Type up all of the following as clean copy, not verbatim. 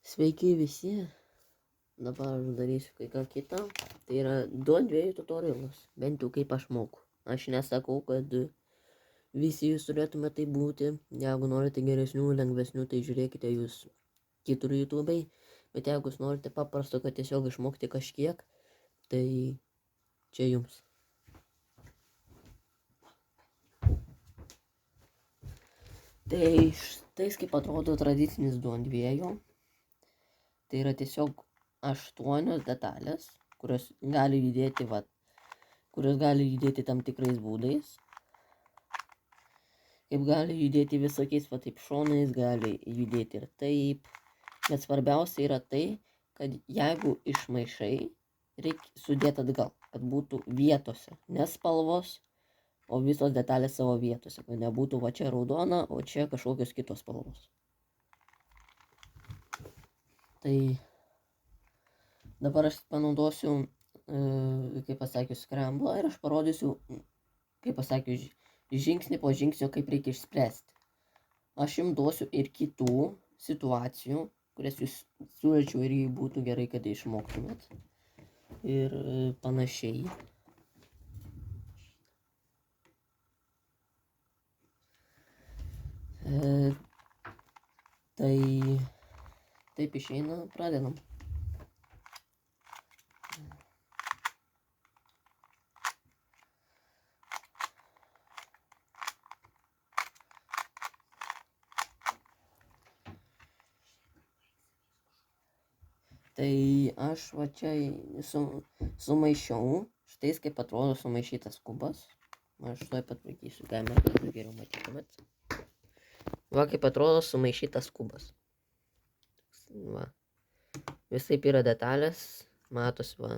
Sveiki visi, dabar aš darysiu kai ką kitą, tai yra 2 tutorialus, bent jau kaip aš moku. Aš nesakau, kad visi jūs turėtume tai būti, jeigu norite geresnių, lengvesnių, tai žiūrėkite jūs kitur YouTube'ai, bet jeigu jūs norite paprasto, kad tiesiog išmokti kažkiek, tai čia jums. Tai štai kaip atrodo tradicinis 2 tai yra tiesiog 8 detalės, kurios gali judėti tam tikrais būdais. Kaip gali judėti visokiais taip šonais, gali judėti ir taip. Bet svarbiausia yra tai, kad jeigu išmaišai, reikia sudėti atgal, kad būtų vietose, ne spalvos, o visos detalės savo vietose, kad nebūtų va čia raudona, o čia kažkokios kitos spalvos. Tai dabar aš panaudosiu, kaip pasakiau, scramblą ir aš parodysiu, kaip pasakiau, žingsnį po žingsnio, kaip reikia išspręsti. Aš jums duosiu ir kitų situacijų, kurias jūs siūlyčiau ir būtų gerai, kad išmoktumėt. Ir panašiai. Tai taip išeina, pradedam. Tai aš va čia sumaišiau, štai kaip atrodo sumaišytas kubas. Aš tuoj pat vaikysiu kamerą, kad geriau matytumėt. Va kaip atrodo sumaišytas kubas. Va. Visaip yra detalės, matosi va,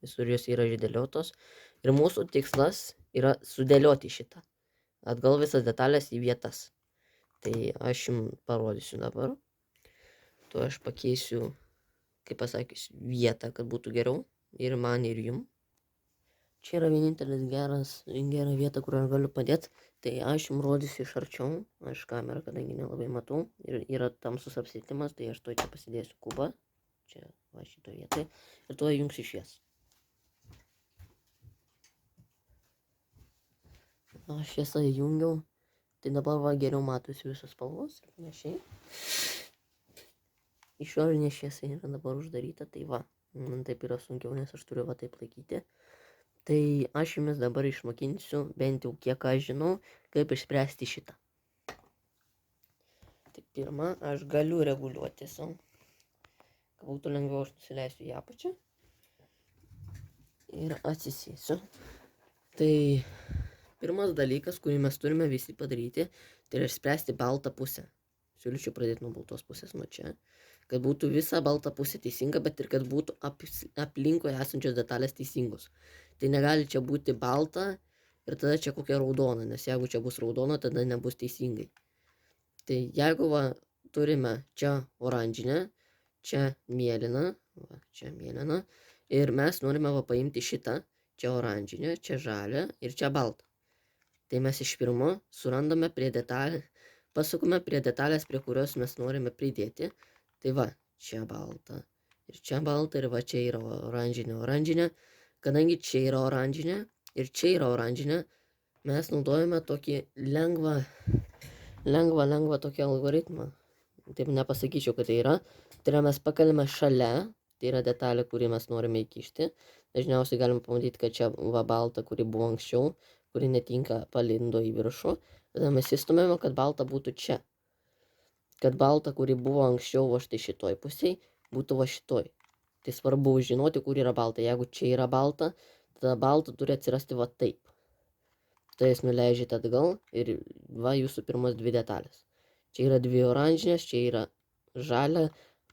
visur jos yra išdėliotos. Ir mūsų tikslas yra sudėlioti šitą. Atgal visas detalės į vietas. Tai aš jums parodysiu dabar. Tuo aš pakeisiu, kaip pasakysiu, vietą, kad būtų geriau. Ir man, ir jum. Čia yra vienintelis gera vieta, kur aš galiu padėti. Tai aš jums rodysiu iš arčiau. Aš kamerą, kadangi nelabai matau. Ir yra tamsus apsėtimas, tai aš tuoj čia pasidėsiu kubą. Čia va šitoje vietoje. Ir tuoj jungsiu švies. Aš šviesą įjungiau. Tai dabar va geriau matosi visos spalvos ir panašiai. Išorinė šviesa yra dabar uždaryta, tai va. Man taip yra sunkiau, nes aš turiu va taip laikyti. Tai aš jums dabar išmokinsiu, bent jau kiek aš žinau, kaip išspręsti šitą. Tai pirma, aš galiu reguliuoti savo. Kad būtų lengviau, aš nusileisiu į apačią. Ir atsisėsiu. Tai pirmas dalykas, kurį mes turime visi padaryti, tai yra išspręsti baltą pusę. Siūlyčiau pradėti nuo baltos pusės, nuo čia. Kad būtų visa balta pusė teisinga, bet ir kad būtų aplinkoje esančios detalės teisingos. Tai negali čia būti balta ir tada čia kokia raudona, nes jeigu čia bus raudona, tada nebus teisingai. Tai jeigu va, turime čia oranžinę, čia mėlyną, va, čia mėlyną, ir mes norime va paimti šitą, čia oranžinę, čia žalią ir čia baltą. Tai mes iš pirmo surandame prie detalės, pasukame prie detalės, prie kurios mes norime pridėti. Tai va, čia balta ir va čia yra oranžinė. Kadangi čia yra oranžinė ir čia yra oranžinė, mes naudojame tokį lengvą tokį algoritmą. Taip nepasakyčiau, kad tai yra. Tai yra mes pakeliame šalia, tai yra detalė, kurį mes norime įkišti. Dažniausiai galime pamatyti, kad čia va balta, kuri buvo anksčiau, kuri netinka, palindo į viršų. Tada mes įstumėme, kad balta būtų čia. Kad balta, kuri buvo anksčiau va štai šitoj pusėj, būtų va šitoj. Tai svarbu žinoti, kur yra balta. Jeigu čia yra balta, tada balta turi atsirasti va taip. Tai jūs nuleidžiate atgal ir va jūsų pirmas 2 detalės. Čia yra 2 oranžinės, čia yra žalia,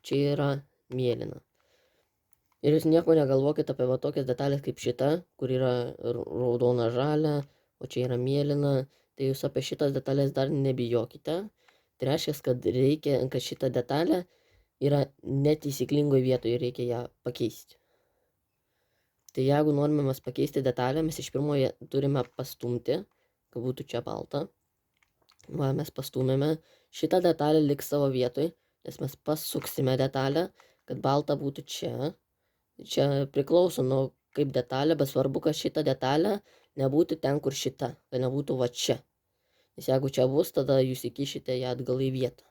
čia yra mėlyna. Ir jūs nieko negalvokite apie va tokias detalės kaip šita, kur yra raudona žalia, o čia yra mėlyna. Tai jūs apie šitas detalės dar nebijokite. Tai reiškia, kad šita detalė yra neteisyklingoje vietoje ir reikia ją pakeisti. Tai jeigu norime mes pakeisti detalę, mes iš pirmoje turime pastumti, kad būtų čia balta. Va, mes pastumėme, šitą detalę liks savo vietoj, nes mes pasuksime detalę, kad balta būtų čia. Čia priklauso nuo kaip detalė, bet svarbu, kad šita detalė nebūtų ten, kur šita, kad nebūtų va čia. Nes jeigu čia bus, tada jūs įkišite ją atgal į vietą.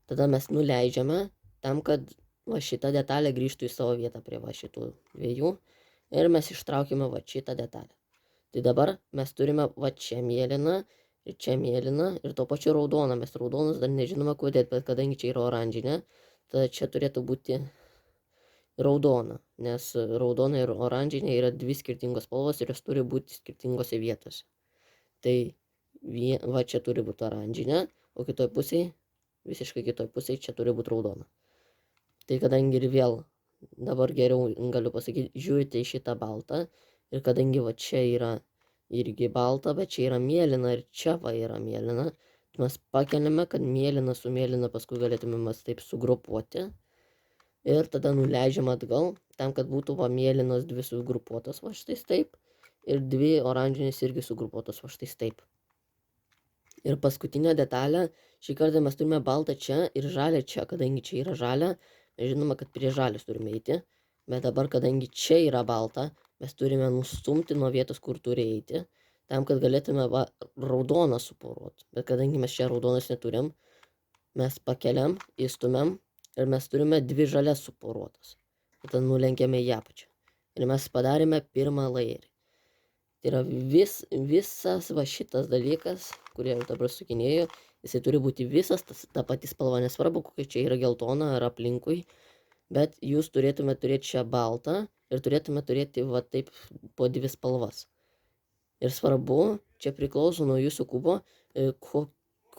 Tada mes nuleidžiame tam, kad va šita detalė grįžtų į savo vietą prie va šitų dviejų. Ir mes ištraukime va šitą detalę. Tai dabar mes turime va čia mėlyną ir čia mėlyną ir tuo pačiu raudoną. Mes raudonas dar nežinome kodėl, bet kadangi čia yra oranžinė, tada čia turėtų būti raudona, nes raudona ir oranžinė yra dvi skirtingos spalvos ir jos turi būti skirtingose vietose. Tai va čia turi būti oranžinė, o kitoj pusėje, visiškai kitoj pusėje, čia turi būti raudona. Tai kadangi ir vėl, dabar geriau galiu pasakyti, žiūrite į šitą baltą ir kadangi va čia yra irgi balta, bet čia yra mėlyna ir čia va yra mėlyna, mes pakeliame, kad mėlyna su mėlyna paskui galėtume mes taip sugrupuoti. Ir tada nuleidžiam atgal, tam, kad būtų va mėlynos dvi sugrupuotos va štais taip. Ir dvi oranžinės irgi sugrupuotos va štais taip. Ir paskutinė detalė, šį kartą mes turime baltą čia ir žalę čia. Kadangi čia yra žalia, mes žinome, kad prie žalės turime eiti. Bet dabar, kadangi čia yra balta, mes turime nustumti nuo vietos, kur turi eiti. Tam, kad galėtume va raudoną suporuoti. Bet kadangi mes čia raudonas neturim, mes pakeliam, įstumiam. Ir mes turime dvi žalias suporuotas. Tada nulenkėme į apačią. Ir mes padarėme pirmą lajerį. Tai yra visas va šitas dalykas, kurį aš dabar sukinėjau, jisai turi būti visas ta pati spalva. Nesvarbu, kokia čia yra geltona ar aplinkui. Bet jūs turėtume turėti čia baltą ir turėtume turėti va taip po dvi spalvas. Ir svarbu, čia priklauso nuo jūsų kubo,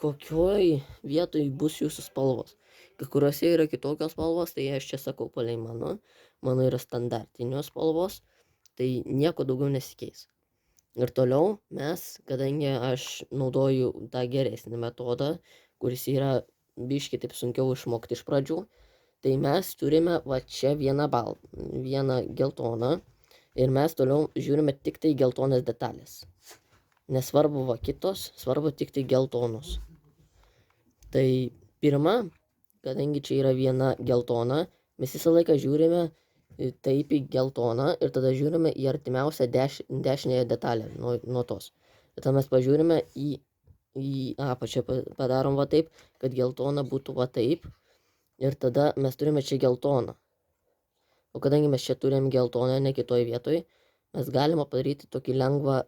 kokioj vietoj bus jūsų spalvos. Kai kuriuose yra kitokios spalvos, tai aš čia sakau palei mano yra standartinios spalvos, tai nieko daugiau nesikeis. Ir toliau mes, kadangi aš naudoju tą geresnį metodą, kuris yra biški taip sunkiau išmokti iš pradžių, tai mes turime va čia vieną geltoną ir mes toliau žiūrime tik tai geltonas detalės. Nesvarbu va kitos, svarbu tik tai geltonos. Tai pirma, kadangi čia yra viena geltona, mes visą laiką žiūrime taip į geltoną ir tada žiūrime į artimiausią dešinėje detalę nuo tos. Ir tada mes pažiūrime į apačią, padarom va taip, kad geltona būtų va taip. Ir tada mes turime čia geltoną. O kadangi mes čia turim geltoną, ne kitoj vietoj, mes galime padaryti tokį lengvą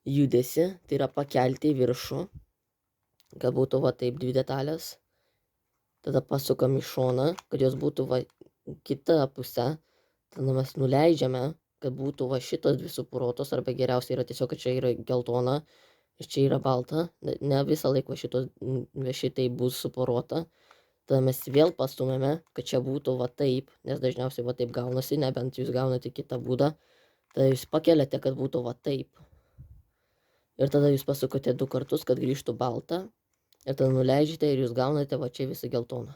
judesį, tai yra pakelti į viršų, kad būtų va taip dvi detalės. Tada pasukam į šoną, kad jos būtų va kita pusė. Tada mes nuleidžiame, kad būtų va šitos dvi suporuotos, arba geriausiai yra tiesiog, kad čia yra geltona ir čia yra balta. Ne visą laiką šitai bus suporuota. Tada mes vėl pastumėme, kad čia būtų va taip, nes dažniausiai va taip gaunasi, nebent jūs gaunate kitą būdą. Tada jūs pakeliate, kad būtų va taip. Ir tada jūs pasukate 2 kartus, kad grįžtų balta. Ir tada nuleidžiate ir jūs gaunate va čia visą geltoną.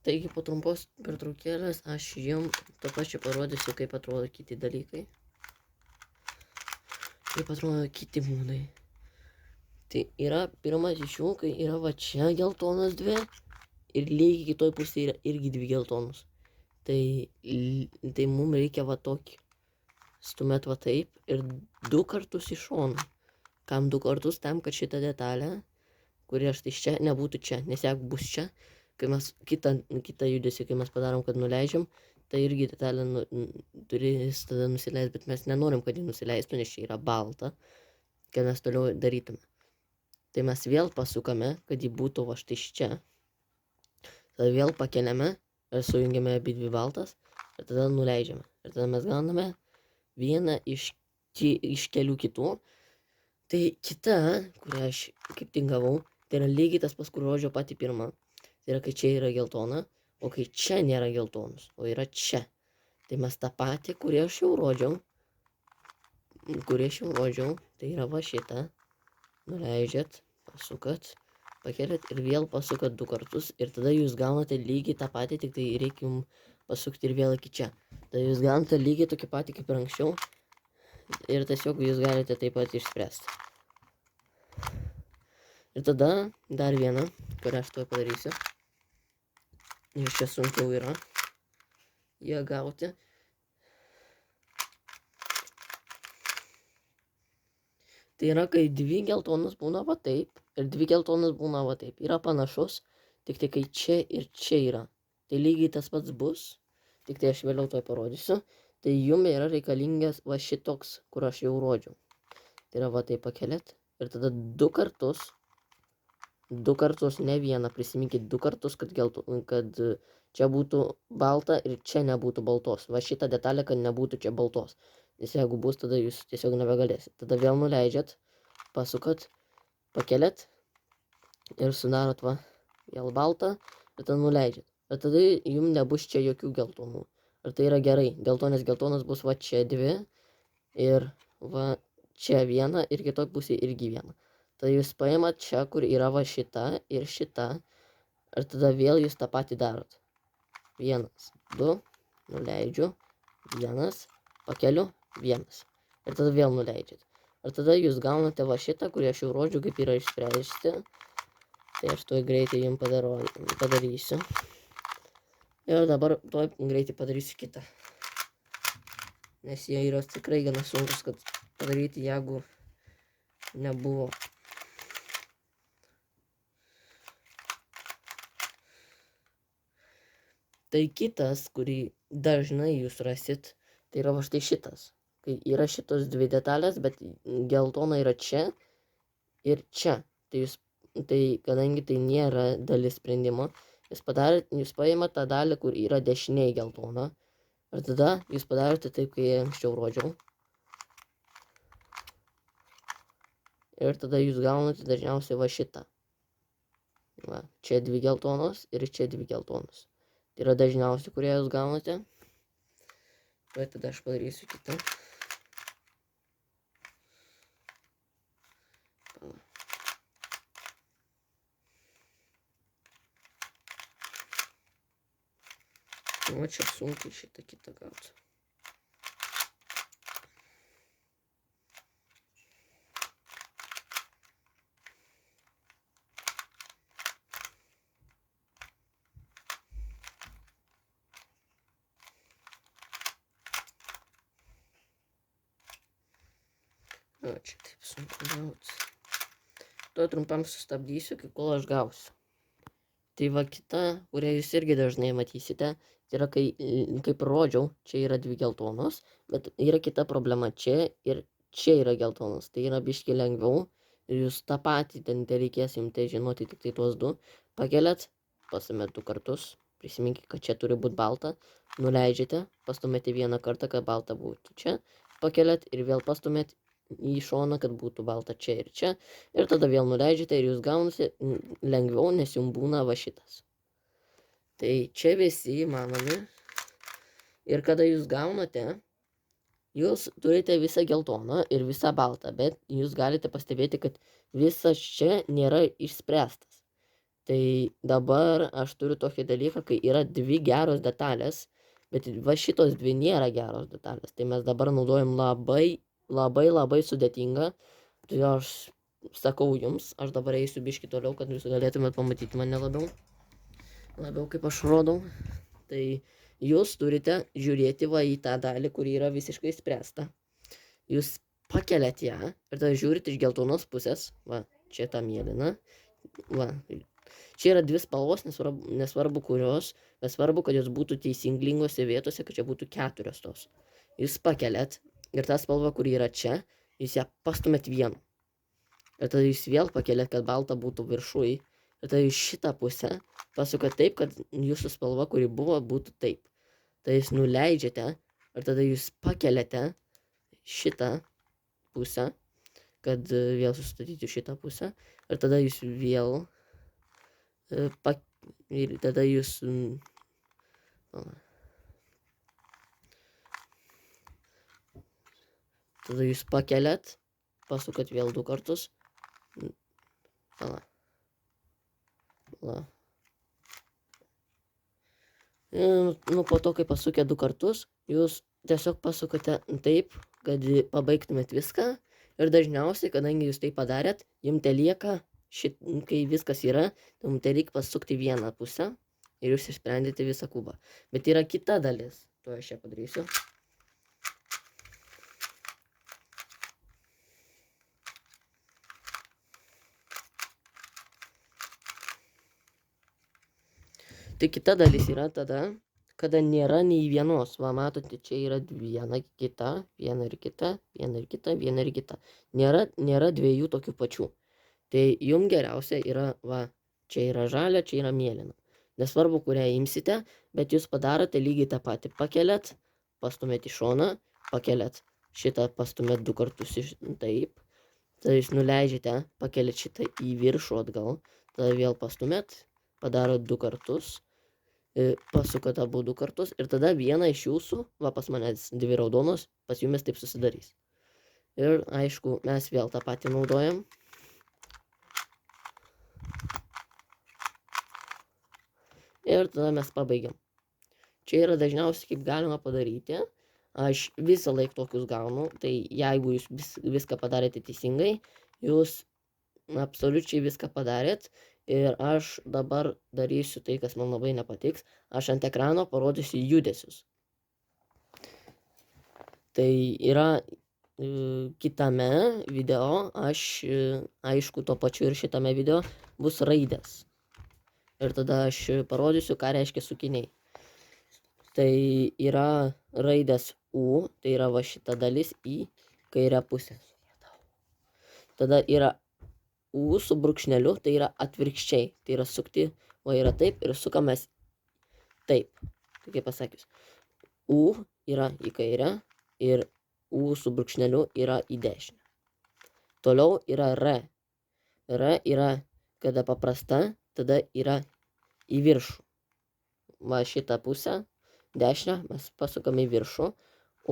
Taigi po trumpos pertraukėlės aš jums to pačiu parodysiu, kaip atrodo kiti dalykai. Kaip atrodo kiti būdai. Tai yra pirmas iš jų, kai yra va čia geltonas dvi ir lygiai kitoj pusėje yra irgi dvi geltonos. Tai mums reikia va tokį. Stumet va taip ir 2 kartus į šoną. Kam 2 kartus? Tam, kad šitą detalę, kuri aš tai čia, nebūtų čia. Nes jeigu bus čia, kai mes kitą judesį, kai mes padarom, kad nuleidžiam, tai irgi detalė turės tada nusileist, bet mes nenorim, kad ji nusileistų, nes čia yra balta, kad mes toliau darytume. Tai mes vėl pasukame, kad ji būtų va štai čia. Tada vėl pakeliame ir sujungiame abi dvi baltas ir tada nuleidžiame. Ir tada mes gauname vieną iš kelių kitų. Tai kita, kurią aš kaip tik gavau, tai yra lygiai tas pas, kur rodžiau patį pirmą. Tai yra, kai čia yra geltona, o kai čia nėra geltonos, o yra čia. Tai mes tą patį, kurį aš jau rodžiau, tai yra va šitą. Nuleidžiat, pasukat, pakeliat ir vėl pasukat 2 kartus. Ir tada jūs gaunate lygiai tą patį, tik tai reikia jums pasukti ir vėl iki čia. Tada jūs gaunate lygiai tokį patį kaip ir anksčiau. Ir tiesiog jūs galite taip pat išspręsti. Ir tada dar vieną, kurią aš tuoj padarysiu. Ir čia sunkiau yra ją gauti. Tai yra, kai dvi geltonas būna va taip ir dvi geltonas būna va taip. Yra panašus, tik tai kai čia ir čia yra. Tai lygiai tas pats bus, tik tai aš vėliau to parodysiu. Tai jum yra reikalingas va šitoks, kur aš jau rodžiau. Tai yra va taip pakelėt ir tada du kartus, ne vieną, prisiminkit du kartus, kad čia būtų balta ir čia nebūtų baltos. Va šitą detalę, kad nebūtų čia baltos. Nes jeigu bus, tada jūs tiesiog nebegalėsit. Tada vėl nuleidžiat, pasukat, pakeliat ir sudarot va vėl baltą ir tada nuleidžiat. Ir tada jums nebus čia jokių geltonų. Ir tai yra gerai. Dėl to, nes geltonas bus va čia dvi ir va čia viena ir kitoj pusėje irgi viena. Tada jūs paimat čia, kur yra va šita ir šita. Ir tada vėl jūs tą patį darot. 1, 2, nuleidžiu, 1, pakeliu, 1. Ir tada vėl nuleidžiat. Ir tada jūs gaunate va šitą, kurį aš jau rodžiu, kaip yra išspręsti. Tai aš tuoj greitai jums padarysiu. Ir dabar tuoj greitai padarysiu kitą. Nes jie yra tikrai gana sunkus, kad padaryti, jeigu nebuvo. Tai kitas, kurį dažnai jūs rasit, tai yra va štai šitas. Kai yra šitos dvi detalės, bet geltona yra čia ir čia. Tai kadangi tai nėra dalis sprendimo, jūs paimat tą dalį, kur yra dešiniai geltona. Ir tada jūs padarote taip, kai anksčiau rodžiau. Ir tada jūs gaunate dažniausiai va šitą. Va, čia dvi geltonos ir čia dvi geltonos. Tai yra dažniausiai, kurie jūs gaunate. Tai tada aš padarysiu kitą. O čia sunkiai šitą kitą gauti. O čia taip sunku gauti. Tuo trumpam sustabdysiu, kol aš gausiu. Tai va kita, kurią jūs irgi dažnai matysite, tai yra, kaip rodžiau, čia yra dvi geltonos, bet yra kita problema, čia ir čia yra geltonos. Tai yra biški lengviau ir jūs tą patį, ten reikės jums tai žinoti tik tai tuos du. Pakeliat, pastumėt 2 kartus, prisiminkit, kad čia turi būti balta, nuleidžiate, pastumėte 1 kartą, kad balta būtų čia, pakeliat ir vėl pastumėt į šoną, kad būtų balta čia ir čia. Ir tada vėl nuleidžiate ir jūs gaunasi lengviau, nes jums būna va šitas. Tai čia visi įmanomi. Ir kada jūs gaunate, jūs turite visą geltoną ir visą baltą, bet jūs galite pastebėti, kad visas čia nėra išspręstas. Tai dabar aš turiu tokį dalyką, kai yra dvi geros detalės, bet va šitos dvi nėra geros detalės. Tai mes dabar naudojam labai sudėtinga. Tai aš sakau jums, aš dabar eisiu biškį toliau, kad jūs galėtumėt pamatyti mane labiau kaip aš rodau. Tai jūs turite žiūrėti va į tą dalį, kuri yra visiškai spręsta. Jūs pakeliat ją ir tada žiūrit iš geltonos pusės. Va, čia ta mėlyna. Va, čia yra dvi spalvos, nesvarbu kurios, bet svarbu, kad jos būtų teisinglingose vietose, kad čia būtų 4 tos. Jūs pakeliat. Ir ta spalva, kuri yra čia, jūs ją pastumėt vienu. Ir tada jūs vėl pakeliat, kad balta būtų viršui. Ir tada jūs šitą pusę pasukat taip, kad jūsų spalva, kuri buvo, būtų taip. Tada jūs nuleidžiate ir tada jūs pakeliate šitą pusę, kad vėl sustatyti šitą pusę. Ir tada jūs vėl ir tada jūs tada jūs pakeliat, pasukat vėl 2 kartus. Po to, kai pasukė 2 kartus, jūs tiesiog pasukate taip, kad pabaigtumėt viską. Ir dažniausiai, kadangi jūs tai padarėt, jums telieka, kai viskas yra, jums tereik pasukti vieną pusę. ir jūs išsprendėte visą kubą. Bet yra kita dalis. Tuo aš čia padarysiu. Tai kita dalis yra tada, kada nėra nei vienos. Va, matote, čia yra viena kita, viena ir kita, viena ir kita, viena ir kita. Nėra dviejų tokių pačių. Tai jums geriausia yra, va, čia yra žalia, čia yra mėlyna. Nesvarbu, kurią imsite, bet jūs padarote lygiai tą patį. Pakeliat, pastumėt į šoną, pakeliat šitą, pastumėt 2 kartus taip. Tada jūs nuleidžiate, pakeliat šitą į viršų atgal, tada vėl pastumėt, padarot 2 kartus, pasukat abu 2 kartus ir tada viena iš jūsų, va pas manęs 2 raudonos, pas jumis taip susidarys. Ir aišku, mes vėl tą patį naudojam. Ir tada mes pabaigiam. Čia yra dažniausiai kaip galima padaryti. Aš visą laiką tokius gaunu, tai jeigu jūs viską padarėte teisingai, jūs absoliučiai viską padarėt. Ir aš dabar darysiu tai, kas man labai nepatiks. Aš ant ekrano parodysiu judesius. Tai yra kitame video, aš aišku, tuo pačiu ir šitame video bus raidės. Ir tada aš parodysiu, ką reiškia sukiniai. Tai yra raidės U, tai yra va šita dalis į kairę pusę. Tada yra U su brūkšneliu, tai yra atvirkščiai. Tai yra sukti, o yra taip ir sukamės taip. Tai kaip pasakius. U yra į kairę ir U su brūkšneliu yra į dešinę. Toliau yra R. R yra, kada paprasta, tada yra į viršų. Va šitą pusę, dešinę, mes pasukame į viršų,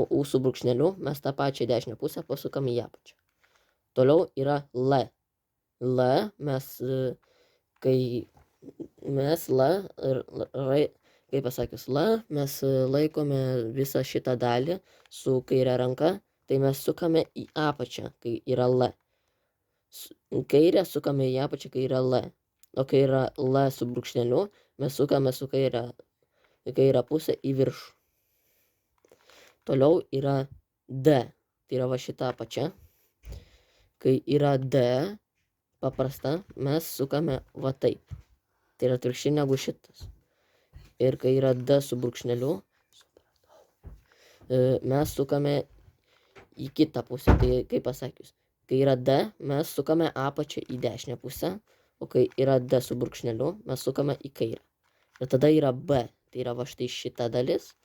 o U su brūkšneliu mes tą pačią dešinę pusę pasukame į apačią. Toliau yra L. L mes, kai mes L, kaip pasakius, L, mes laikome visą šitą dalį su kairė ranka, tai mes sukame į apačią, kai yra L. Kairę sukame į apačią, kai yra L. O kai yra L su brūkšneliu, mes sukame su kairę pusę į viršų. Toliau yra D. Tai yra va šita apačia. Kai yra D paprasta, mes sukame va taip. Tai yra atvirkščiai negu šitas. Ir kai yra D su brūkšneliu, mes sukame į kitą pusę. Tai kaip pasakius, kai yra D, mes sukame apačią į dešinę pusę, o kai yra D su brūkšneliu, mes sukame į kairę. Ir tada yra B. Tai yra va štai šita dalis,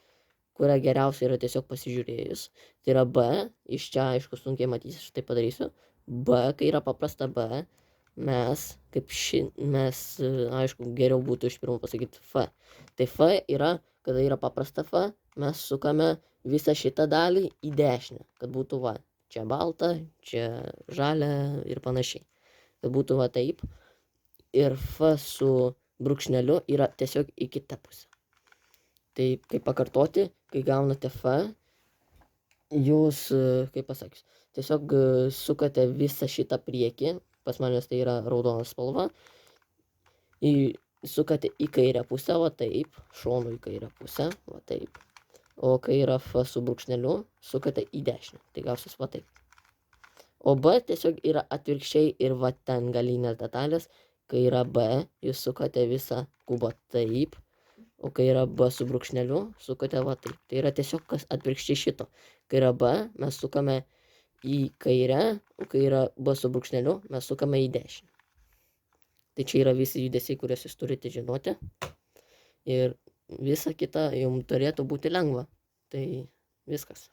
kurią geriausia yra tiesiog pasižiūrėjus. Tai yra B, iš čia aišku sunkiai matysi, aš tai padarysiu. B, kai yra paprasta B, mes, aišku, geriau būtų iš pirmo pasakyti F. Tai F yra, kada yra paprasta F, mes sukame visą šitą dalį į dešinę, kad būtų va, čia balta, čia žalia ir panašiai. Kad būtų va taip. Ir F su brūkšneliu yra tiesiog į kitą pusę. Tai kaip pakartoti, kai gaunate F, jūs, kaip pasakius, tiesiog sukate visą šitą priekį, pas manęs tai yra raudona spalva, sukate į kairę pusę, va taip, šonu į kairę pusę, va taip. O kai yra F su brūkšneliu, sukate į dešinę, tai gausis va taip. O B tiesiog yra atvirkščiai ir va ten galinės detalės, kai yra B, jūs sukate visą kubą taip, o kai yra B su brūkšneliu, sukate va taip. Tai yra tiesiog kas atvirkščiai šito. Kai yra B, mes sukame į kairę, o kai yra B su brūkšneliu, mes sukame į dešinę. Tai čia yra visi judesiai, kuriuos jūs turite žinoti. Ir visa kita jums turėtų būti lengva. Tai viskas.